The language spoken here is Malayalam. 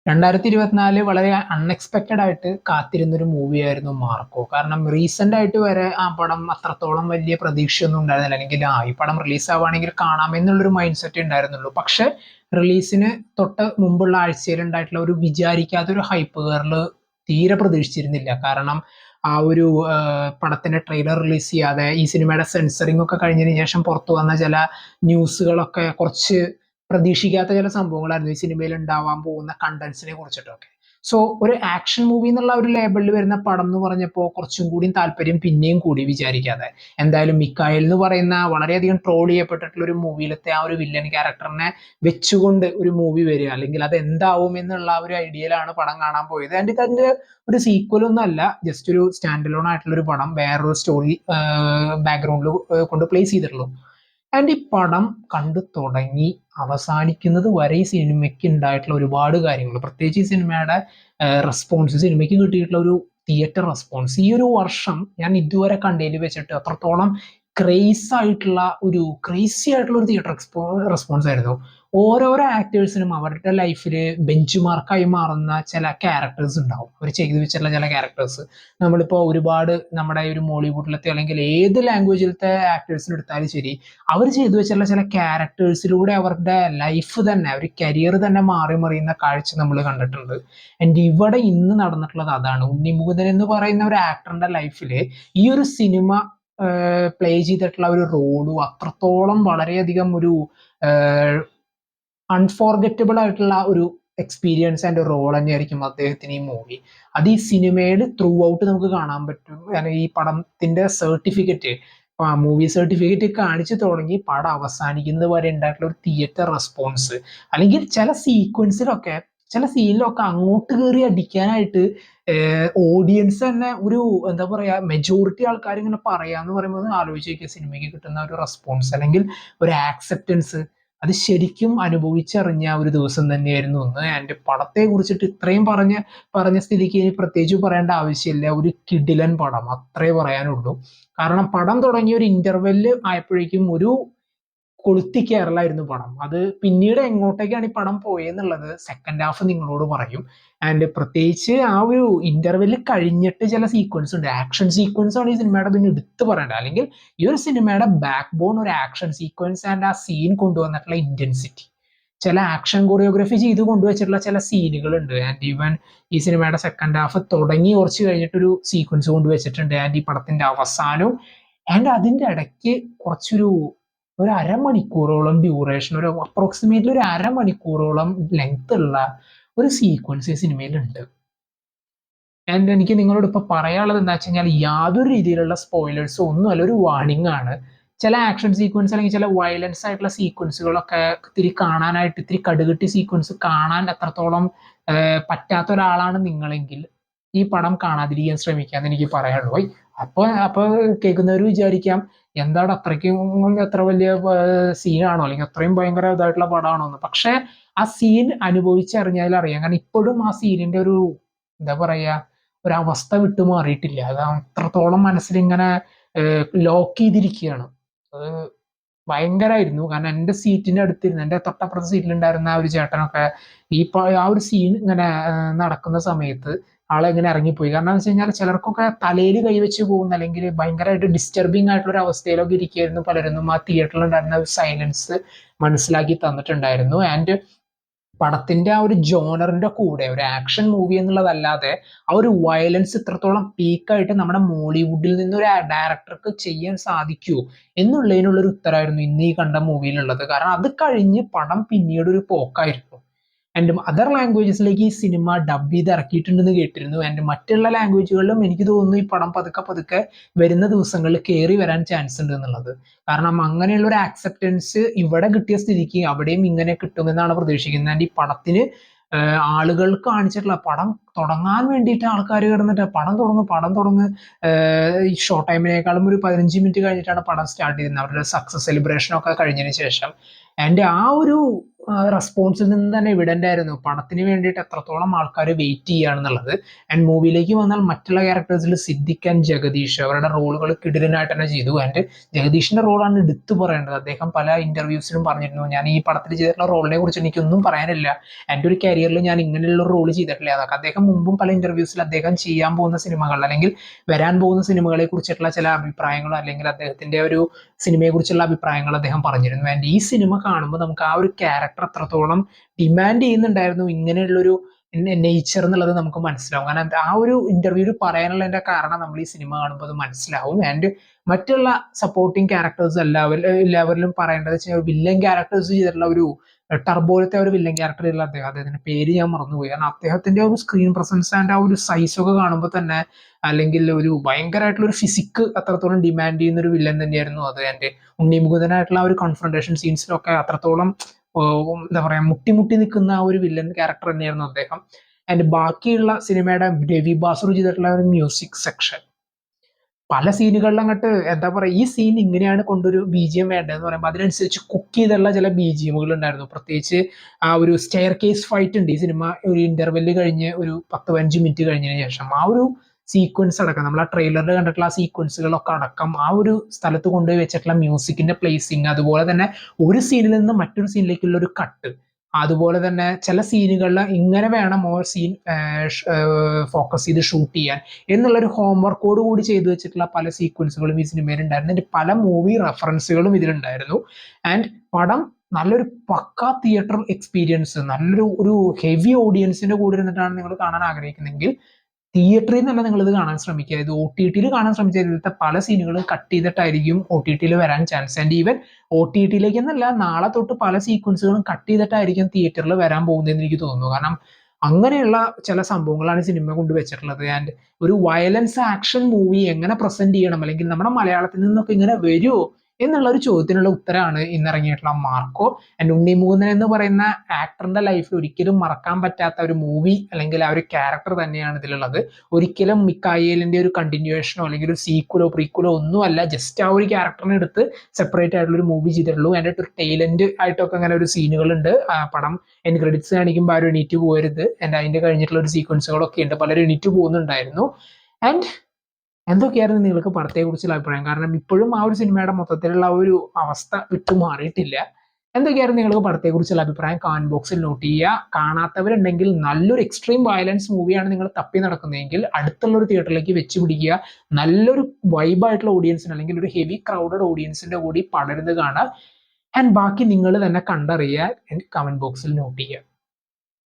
2024 വളരെ അൺഎക്സ്പെക്റ്റഡ് ആയിട്ട് കാത്തിരുന്നൊരു മൂവിയായിരുന്നു മാർക്കോ. കാരണം റീസെന്റ് ആയിട്ട് വരെ ആ പടം അത്രത്തോളം വലിയ പ്രതീക്ഷയൊന്നും ഉണ്ടായിരുന്നില്ല. അല്ലെങ്കിൽ ഈ പടം റിലീസ് ആവുകയാണെങ്കിൽ കാണാമെന്നുള്ളൊരു മൈൻഡ് സെറ്റ് ഉണ്ടായിരുന്നുള്ളൂ. പക്ഷെ റിലീസിന് തൊട്ട് മുമ്പുള്ള ആഴ്ചയിൽ ഉണ്ടായിട്ടുള്ള ഒരു വിചാരിക്കാത്തൊരു ഹൈപ്പ് കയറല് തീരെ പ്രതീക്ഷിച്ചിരുന്നില്ല. കാരണം ആ ഒരു പടത്തിന്റെ ട്രെയിലർ റിലീസ് ചെയ്യാതെ ഈ സിനിമയുടെ സെൻസറിങ് ഒക്കെ കഴിഞ്ഞതിന് ശേഷം പുറത്തു വന്ന ചില ന്യൂസുകളൊക്കെ കുറച്ച് പ്രതീക്ഷിക്കാത്ത ചില സംഭവങ്ങളായിരുന്നു ഈ സിനിമയിൽ ഉണ്ടാവാൻ പോകുന്ന കണ്ടന്റ്സിനെ കുറിച്ചിട്ടൊക്കെ. സോ ഒരു ആക്ഷൻ മൂവി എന്നുള്ള ഒരു ലേബിളിൽ വരുന്ന പടം എന്ന് പറഞ്ഞപ്പോൾ കുറച്ചും കൂടി താല്പര്യം പിന്നെയും കൂടി വിചാരിക്കാതെ. എന്തായാലും മിക്കായൽ എന്ന് പറയുന്ന വളരെയധികം ട്രോൾ ചെയ്യപ്പെട്ടിട്ടുള്ള ഒരു മൂവിയിലത്തെ ആ ഒരു വില്ലൻ ക്യാരക്ടറിനെ വെച്ചുകൊണ്ട് ഒരു മൂവി വരിക, അല്ലെങ്കിൽ അത് എന്താവും എന്നുള്ള ഒരു ഐഡിയയിലാണ് പടം കാണാൻ പോയത്. ആൻഡ് ഇതിന്റെ ഒരു സീക്വൽ ഒന്നും അല്ല, ജസ്റ്റ് ഒരു സ്റ്റാൻഡ് അലോൺ ആയിട്ടുള്ള ഒരു പടം വേറൊരു സ്റ്റോറി ബാക്ക്ഗ്രൗണ്ടിൽ കൊണ്ട് പ്ലേസ് ചെയ്തിട്ടുള്ളൂ. ആൻഡ് ഈ പടം കണ്ടു തുടങ്ങി അവസാനിക്കുന്നത് വരെ ഈ സിനിമയ്ക്ക് ഉണ്ടായിട്ടുള്ള ഒരുപാട് കാര്യങ്ങൾ, പ്രത്യേകിച്ച് ഈ സിനിമയുടെ റെസ്പോൺസ്, സിനിമയ്ക്ക് കിട്ടിയിട്ടുള്ള ഒരു തിയേറ്റർ റെസ്പോൺസ് ഈ ഒരു വർഷം ഞാൻ ഇതുവരെ കണ്ടതിൽ വെച്ചിട്ട് അത്രത്തോളം ക്രേസി ആയിട്ടുള്ള ഒരു തിയേറ്റർ റെസ്പോൺസ് ആയിരുന്നു. ഓരോരോ ആക്ടേഴ്സിനും അവരുടെ ലൈഫിൽ ബെഞ്ച് മാർക്കായി മാറുന്ന ചില ക്യാരക്ടേഴ്സ് ഉണ്ടാവും, അവർ ചെയ്തു വെച്ചിട്ടുള്ള ചില ക്യാരക്ടേഴ്സ്. നമ്മളിപ്പോൾ ഒരുപാട് നമ്മുടെ ഒരു മോളിവുഡിലത്തെ അല്ലെങ്കിൽ ഏത് ലാംഗ്വേജിലത്തെ ആക്ടേഴ്സിന് എടുത്താലും ശരി, അവർ ചെയ്തു വെച്ചിട്ടുള്ള ചില ക്യാരക്ടേഴ്സിലൂടെ അവരുടെ ലൈഫ് തന്നെ, ഒരു കരിയർ തന്നെ മാറി മറിയുന്ന കാഴ്ച നമ്മൾ കണ്ടിട്ടുണ്ട്. ആൻഡ് ഇവിടെ ഇന്ന് നടന്നിട്ടുള്ളത് അതാണ്. ഉണ്ണിമുകുന്ദൻ എന്ന് പറയുന്ന ഒരു ആക്ടറിന്റെ ലൈഫിൽ ഈ ഒരു സിനിമ പ്ലേ ചെയ്തിട്ടുള്ള ഒരു റോളും അത്രത്തോളം വളരെയധികം ഒരു അൺഫോർഗറ്റബിൾ ആയിട്ടുള്ള ഒരു എക്സ്പീരിയൻസ് ആൻഡ് റോൾ തന്നെയായിരിക്കും അദ്ദേഹത്തിന് ഈ മൂവി. അത് ഈ സിനിമയിൽ ത്രൂ ഔട്ട് നമുക്ക് കാണാൻ പറ്റും. ഈ പടത്തിന്റെ സർട്ടിഫിക്കറ്റ്, മൂവി സർട്ടിഫിക്കറ്റ് കാണിച്ചു തുടങ്ങി പടം അവസാനിക്കുന്നത് വരെ ഉണ്ടായിട്ടുള്ള ഒരു തിയേറ്റർ റെസ്പോൺസ്, അല്ലെങ്കിൽ ചില സീനിലൊക്കെ അങ്ങോട്ട് കയറി അടിക്കാനായിട്ട് ഓഡിയൻസ് തന്നെ ഒരു, എന്താ പറയാ, മെജോറിറ്റി ആൾക്കാർ ഇങ്ങനെ പറയാന്ന് പറയുമ്പോൾ ആലോചിച്ച് നോക്കിയ സിനിമയ്ക്ക് കിട്ടുന്ന ഒരു റെസ്പോൺസ് അല്ലെങ്കിൽ ഒരു ആക്സെപ്റ്റൻസ്, അത് ശരിക്കും അനുഭവിച്ചറിഞ്ഞ ഒരു ദിവസം തന്നെയായിരുന്നു ഇന്ന്. ആൻഡ് പടത്തെ കുറിച്ചിട്ട് ഇത്രയും പറഞ്ഞ സ്ഥിതിക്ക് ഇനി പ്രത്യേകിച്ച് പറയേണ്ട ആവശ്യമില്ല. ഒരു കിടിലൻ പടം, അത്രേ പറയാനുള്ളൂ. കാരണം പടം തുടങ്ങിയ ഒരു ഇന്റർവെല്ല് ആയപ്പോഴേക്കും ഒരു കൊളുത്തി കേരളായിരുന്നു പടം. അത് പിന്നീട് എങ്ങോട്ടേക്കാണ് ഈ പടം പോയെന്നുള്ളത് സെക്കൻഡ് ഹാഫ് നിങ്ങളോട് പറയും. ആൻഡ് പ്രത്യേകിച്ച് ആ ഒരു ഇന്റർവെല്ല് കഴിഞ്ഞിട്ട് ചില സീക്വൻസ് ഉണ്ട്, ആക്ഷൻ സീക്വൻസ് ആണ് ഈ സിനിമയുടെ പിന്നെ എടുത്തു പറയേണ്ടത്. അല്ലെങ്കിൽ ഈ ഒരു സിനിമയുടെ ബാക്ക് ബോൺ ഒരു ആക്ഷൻ സീക്വൻസ് ആൻഡ് ആ സീൻ കൊണ്ടുവന്നിട്ടുള്ള ഇന്റൻസിറ്റി, ചില ആക്ഷൻ കൊറിയോഗ്രഫി ചെയ്ത് കൊണ്ടുവച്ചിട്ടുള്ള ചില സീനുകൾ ഉണ്ട്. ആൻഡ് ഈവൻ ഈ സിനിമയുടെ സെക്കൻഡ് ഹാഫ് തുടങ്ങി കുറച്ച് കഴിഞ്ഞിട്ടൊരു സീക്വൻസ് കൊണ്ടുവച്ചിട്ടുണ്ട്. ആൻഡ് ഈ പടത്തിന്റെ അവസാനവും ആൻഡ് അതിന്റെ ഇടയ്ക്ക് ഒരു അരമണിക്കൂറോളം ഡ്യൂറേഷൻ, ഒരു അപ്രോക്സിമേറ്റ്ലി ഒരു അരമണിക്കൂറോളം ലെങ്ത് ഉള്ള ഒരു സീക്വൻസ് ഈ സിനിമയിലുണ്ട്. ആൻഡ് എനിക്ക് നിങ്ങളോട് ഇപ്പൊ പറയാനുള്ളത് എന്താ വെച്ച് കഴിഞ്ഞാൽ യാതൊരു രീതിയിലുള്ള സ്പോയിലേഴ്സും ഒന്നുമല്ല, ഒരു വാർണിംഗ് ആണ്. ചില ആക്ഷൻ സീക്വൻസ് അല്ലെങ്കിൽ ചില വയലൻസ് ആയിട്ടുള്ള സീക്വൻസുകളൊക്കെ ഇത്തിരി കാണാനായിട്ട്, ഇത്തിരി കടുകട്ടി സീക്വൻസ് കാണാൻ എത്രത്തോളം പറ്റാത്ത ഒരാളാണ് നിങ്ങളെങ്കിൽ ഈ പടം കാണാതിരിക്കാൻ ശ്രമിക്കാന്ന് എനിക്ക് പറയാനുള്ളൂ. അപ്പൊ കേൾക്കുന്നവർ വിചാരിക്കാം, എന്താണ് അത്രയ്ക്കും എത്ര വലിയ സീനാണോ, അല്ലെങ്കിൽ അത്രയും ഭയങ്കര ഇതായിട്ടുള്ള പടമാണോ എന്ന്. പക്ഷെ ആ സീൻ അനുഭവിച്ചറിഞ്ഞാൽ അറിയാം. കാരണം ഇപ്പോഴും ആ സീനിന്റെ ഒരു, എന്താ പറയാ, ഒരവസ്ഥ വിട്ടു മാറിയിട്ടില്ല. അത് അത്രത്തോളം മനസ്സിലിങ്ങനെ ലോക്ക് ചെയ്തിരിക്കുകയാണ്. അത് ഭയങ്കരമായിരുന്നു. കാരണം എൻ്റെ സീറ്റിന്റെ അടുത്തിരുന്ന്, എൻ്റെ തൊട്ടപ്പുറത്തെ സീറ്റിലുണ്ടായിരുന്ന ആ ഒരു ചേട്ടനൊക്കെ ആ ഒരു സീൻ ഇങ്ങനെ നടക്കുന്ന സമയത്ത് ആളെങ്ങനെ ഇറങ്ങിപ്പോയി. കാരണം എന്ന് വെച്ച് കഴിഞ്ഞാൽ ചിലർക്കൊക്കെ തലയിൽ കൈവച്ച് പോകുന്ന, അല്ലെങ്കിൽ ഭയങ്കരമായിട്ട് ഡിസ്റ്റർബിങ് ആയിട്ടുള്ള ഒരു അവസ്ഥയിലൊക്കെ ഇരിക്കുകയായിരുന്നു പലരും. ആ തിയേറ്ററിൽ ഉണ്ടായിരുന്ന ഒരു സൈലൻസ് മനസ്സിലാക്കി തന്നിട്ടുണ്ടായിരുന്നു. ആൻഡ് പടത്തിന്റെ ആ ഒരു ജോണറിന്റെ കൂടെ ഒരു ആക്ഷൻ മൂവി എന്നുള്ളതല്ലാതെ ആ ഒരു വയലൻസ് ഇത്രത്തോളം പീക്കായിട്ട് നമ്മുടെ മോളിവുഡിൽ നിന്ന് ഒരു ഡയറക്ടർക്ക് ചെയ്യാൻ സാധിക്കുമോ എന്നുള്ളതിനുള്ള ഒരു ഉത്തരമായിരുന്നു ഇന്ന് ഈ കണ്ട മൂവിയിലുള്ളത്. കാരണം അത് കഴിഞ്ഞ് പടം പിന്നീട് ഒരു പോക്കായിരുന്നു. ആൻഡ് അതർ ലാംഗ്വേജസിലേക്ക് ഈ സിനിമ ഡബ് ചെയ്ത് ഇറക്കിയിട്ടുണ്ടെന്ന് കേട്ടിരുന്നു. ആൻഡ് മറ്റുള്ള ലാംഗ്വേജുകളിലും എനിക്ക് തോന്നുന്നു ഈ പടം പതുക്കെ പതുക്കെ വരുന്ന ദിവസങ്ങളിൽ കയറി വരാൻ ചാൻസ് ഉണ്ട് എന്നുള്ളത്. കാരണം അങ്ങനെയുള്ള ഒരു ആക്സെപ്റ്റൻസ് ഇവിടെ കിട്ടിയ സ്ഥിതിക്ക് അവിടെയും ഇങ്ങനെ കിട്ടുമെന്നാണ് പ്രതീക്ഷിക്കുന്നത്. ആൻഡ് ഈ പടത്തിന് ആളുകൾ കാണിച്ചിട്ടുള്ള, പടം തുടങ്ങാൻ വേണ്ടിയിട്ട് ആൾക്കാർ കിടന്നിട്ട് പടം തുടങ്ങ് ഈ ഷോർട്ട് ടൈമിനേക്കാളും ഒരു 15 മിനിറ്റ് കഴിഞ്ഞിട്ടാണ് പടം സ്റ്റാർട്ട് ചെയ്യുന്നത്, അവരുടെ സക്സസ് സെലിബ്രേഷൻ ഒക്കെ കഴിഞ്ഞതിന് ശേഷം. ആൻഡ് ആ ഒരു റെസ്പോൺസിൽ നിന്ന് തന്നെ എവിഡന്റ് ആയിരുന്നു പടത്തിന് വേണ്ടിയിട്ട് എത്രത്തോളം ആൾക്കാർ വെയിറ്റ് ചെയ്യുകയാണെന്നുള്ളത്. ആൻഡ് മൂവിയിലേക്ക് വന്നാൽ മറ്റുള്ള ക്യാരക്ടേഴ്സിൽ സിദ്ദിഖ് ആൻഡ് ജഗദീഷ് അവരുടെ റോളുകൾ കിടിലനായിട്ട് തന്നെ ചെയ്തു. ആൻഡ് ജഗദീഷിന്റെ റോളാണ് എടുത്തു പറയേണ്ടത്. അദ്ദേഹം പല ഇന്റർവ്യൂസിലും പറഞ്ഞിരുന്നു, ഞാൻ ഈ പടത്തിൽ ചെയ്തിട്ടുള്ള റോളിനെ കുറിച്ച് എനിക്കൊന്നും പറയാനില്ല, എൻ്റെ ഒരു കരിയറിൽ ഞാൻ ഇങ്ങനെയുള്ള റോൾ ചെയ്തിട്ടില്ല. അതൊക്കെ അദ്ദേഹം മുമ്പും പല ഇന്റർവ്യൂസിൽ അദ്ദേഹം ചെയ്യാൻ പോകുന്ന സിനിമകൾ അല്ലെങ്കിൽ വരാൻ പോകുന്ന സിനിമകളെ കുറിച്ചിട്ടുള്ള ചില അഭിപ്രായങ്ങളോ അല്ലെങ്കിൽ അദ്ദേഹത്തിന്റെ ഒരു സിനിമയെ കുറിച്ചുള്ള അഭിപ്രായങ്ങൾ അദ്ദേഹം പറഞ്ഞിരുന്നു. ആൻഡ് ഈ സിനിമ കാണുമ്പോൾ നമുക്ക് ആ ഒരു ക്യാരക്ടർ അത്രത്തോളം ഡിമാൻഡ് ചെയ്യുന്നുണ്ടായിരുന്നു ഇങ്ങനെയുള്ളൊരു നേച്ചർ എന്നുള്ളത് നമുക്ക് മനസ്സിലാവും. കാരണം ആ ഒരു ഇന്റർവ്യൂവിൽ പറയാനുള്ളതിന്റെ കാരണം നമ്മൾ ഈ സിനിമ കാണുമ്പോൾ അത് മനസ്സിലാവും. ആൻഡ് മറ്റുള്ള സപ്പോർട്ടിങ് ക്യാരക്ടേഴ്സ് എല്ലാവരിലും പറയേണ്ടത് വെച്ചാൽ വില്ലൻ ക്യാരക്ടേഴ്സ് ചെയ്തിട്ടുള്ള ഒരു ടർബോലത്തെ ഒരു വില്ലൻ ക്യാരക്ടർ ഉള്ള അദ്ദേഹത്തിന്റെ പേര് ഞാൻ മറന്നുപോയി. കാരണം അദ്ദേഹത്തിന്റെ ഒരു സ്ക്രീൻ പ്രസൻസ് ആൻഡ് ആ ഒരു സൈസ് ഒക്കെ കാണുമ്പോൾ തന്നെ അല്ലെങ്കിൽ ഒരു ഭയങ്കരമായിട്ടുള്ള ഒരു ഫിസിക്ക് അത്രത്തോളം ഡിമാൻഡ് ചെയ്യുന്ന ഒരു വില്ലൻ തന്നെയായിരുന്നു അത്. എൻ്റെ ഉണ്ണിമുകുന്ദനായിട്ടുള്ള ആ ഒരു കോൺഫ്രണ്ടേഷൻ സീൻസിലൊക്കെ അത്രത്തോളം എന്താ പറയാ മുട്ടി നിൽക്കുന്ന ആ ഒരു വില്ലൻ ക്യാരക്ടർ തന്നെയായിരുന്നു അദ്ദേഹം. ആൻഡ് ബാക്കിയുള്ള സിനിമയുടെ രവി ബാസുർ ചെയ്തിട്ടുള്ള ഒരു മ്യൂസിക് സെക്ഷൻ പല സീനുകളിലും അങ്ങോട്ട് എന്താ പറയുക, ഈ സീൻ ഇങ്ങനെയാണ് കൊണ്ടൊരു ബി ജി എം വേണ്ടതെന്ന് പറയുമ്പോൾ അതിനനുസരിച്ച് കുക്ക് ചെയ്തുള്ള ചില ബി ജി എമ്മുകൾ ഉണ്ടായിരുന്നു. പ്രത്യേകിച്ച് ആ ഒരു സ്റ്റെയർ കേസ് ഫൈറ്റ് ഉണ്ട് ഈ സിനിമ ഒരു ഇന്റർവെല് കഴിഞ്ഞ് ഒരു 10-15 മിനിറ്റ് കഴിഞ്ഞതിന് ശേഷം. ആ ഒരു സീക്വൻസ് അടക്കം നമ്മൾ ആ ട്രെയിലറിൽ കണ്ടിട്ടുള്ള ആ സീക്വൻസുകളൊക്കെ അടക്കം ആ ഒരു സ്ഥലത്ത് കൊണ്ടുപോയി വെച്ചിട്ടുള്ള മ്യൂസിക്കിന്റെ പ്ലേസിങ്, അതുപോലെ തന്നെ ഒരു സീനിൽ നിന്ന് മറ്റൊരു സീനിലേക്കുള്ള ഒരു കട്ട്, അതുപോലെ തന്നെ ചില സീനുകളിൽ ഇങ്ങനെ വേണം ഓ സീൻ ഫോക്കസ് ചെയ്ത് ഷൂട്ട് ചെയ്യാൻ എന്നുള്ളൊരു ഹോംവർക്കോട് കൂടി ചെയ്തു വെച്ചിട്ടുള്ള പല സീക്വൻസുകളും ഈ സിനിമയിൽ ഉണ്ടായിരുന്നു. അതിന്റെ പല മൂവി റെഫറൻസുകളും ഇതിലുണ്ടായിരുന്നു. ആൻഡ് പടം നല്ലൊരു പക്ക തിയേറ്റർ എക്സ്പീരിയൻസ്, നല്ലൊരു ഒരു ഹെവി ഓഡിയൻസിന്റെ കൂടെ ഇരുന്നിട്ടാണ് നിങ്ങൾ കാണാൻ ആഗ്രഹിക്കുന്നതെങ്കിൽ തിയേറ്ററിൽ നിന്ന് തന്നെ നിങ്ങൾ ഇത് കാണാൻ ശ്രമിക്കുക. ഇത് ഒ ടി ടിയിൽ കാണാൻ ശ്രമിച്ചാൽ ഇതിലത്തെ പല സീനുകളും കട്ട് ചെയ്തിട്ടായിരിക്കും ഒ ടി ടിയിൽ വരാൻ ചാൻസ്. ആൻഡ് ഈവൻ ഒ ടി ടിയിലേക്ക് എന്നല്ല, നാളെ തൊട്ട് പല സീക്വൻസുകളും കട്ട് ചെയ്തിട്ടായിരിക്കും തിയേറ്ററിൽ വരാൻ പോകുന്നതെന്ന് എനിക്ക് തോന്നുന്നു. കാരണം അങ്ങനെയുള്ള ചില സംഭവങ്ങളാണ് സിനിമ കൊണ്ട് വെച്ചിട്ടുള്ളത്. ആൻഡ് ഒരു വയലൻസ് ആക്ഷൻ മൂവി എങ്ങനെ പ്രസന്റ് ചെയ്യണം, അല്ലെങ്കിൽ നമ്മുടെ മലയാളത്തിൽ നിന്നൊക്കെ ഇങ്ങനെ വരുമോ എന്നുള്ള ഒരു ചോദ്യത്തിനുള്ള ഉത്തരമാണ് ഇന്നിറങ്ങിയിട്ടുള്ള മാർക്കോ. ആൻഡ് ഉണ്ണിമുകുന്ദൻ എന്ന് പറയുന്ന ആക്ടറിന്റെ ലൈഫിൽ ഒരിക്കലും മറക്കാൻ പറ്റാത്ത ഒരു മൂവി അല്ലെങ്കിൽ ആ ഒരു ക്യാരക്ടർ തന്നെയാണ് ഇതിലുള്ളത്. ഒരിക്കലും മിക്കായേലിന്റെ ഒരു കണ്ടിന്യൂവേഷനോ അല്ലെങ്കിൽ ഒരു സീക്വലോ പ്രീക്വലോ ഒന്നുമല്ല, ജസ്റ്റ് ആ ഒരു ക്യാരക്ടറിനെ എടുത്ത് സെപ്പറേറ്റ് ആയിട്ടുള്ള ഒരു മൂവി ചെയ്തിട്ടുള്ളൂ. അതിൻ്റെ ഒരു ടൈലന്റ് ആയിട്ടൊക്കെ അങ്ങനെ ഒരു സീനുകളുണ്ട്. പടം എൻ ക്രെഡിറ്റ്സ് കാണിക്കുമ്പോൾ ആരും എണീറ്റ് പോകരുത്, ആൻഡ് അതിന്റെ കഴിഞ്ഞിട്ടുള്ള ഒരു സീക്വൻസുകളൊക്കെ ഉണ്ട്, പലരും എണീറ്റ് പോകുന്നുണ്ടായിരുന്നു. ആൻഡ് എന്തൊക്കെയായിരുന്നു നിങ്ങൾക്ക് പടത്തെ കുറിച്ചുള്ള അഭിപ്രായം? കാരണം ഇപ്പോഴും ആ ഒരു സിനിമയുടെ മൊത്തത്തിലുള്ള ആ ഒരു അവസ്ഥ വിട്ടു മാറിയിട്ടില്ല. എന്തൊക്കെയായിരുന്നു നിങ്ങൾക്ക് പടത്തെ കുറിച്ചുള്ള അഭിപ്രായം? കമന്റ് ബോക്സിൽ നോട്ട് ചെയ്യുക. കാണാത്തവരുണ്ടെങ്കിൽ നല്ലൊരു എക്സ്ട്രീം വയലൻസ് മൂവിയാണ് നിങ്ങൾ തപ്പി നടക്കുന്നതെങ്കിൽ അടുത്തുള്ള ഒരു തിയേറ്ററിലേക്ക് വെച്ച് പിടിക്കുക. നല്ലൊരു വൈബായിട്ടുള്ള ഓഡിയൻസിന് അല്ലെങ്കിൽ ഒരു ഹെവി ക്രൗഡഡ് ഓഡിയൻസിന്റെ കൂടി പടരുന്നത് കാണുക. ആൻഡ് ബാക്കി നിങ്ങൾ തന്നെ കണ്ടറിയുക. കമന്റ് ബോക്സിൽ നോട്ട് ചെയ്യുക.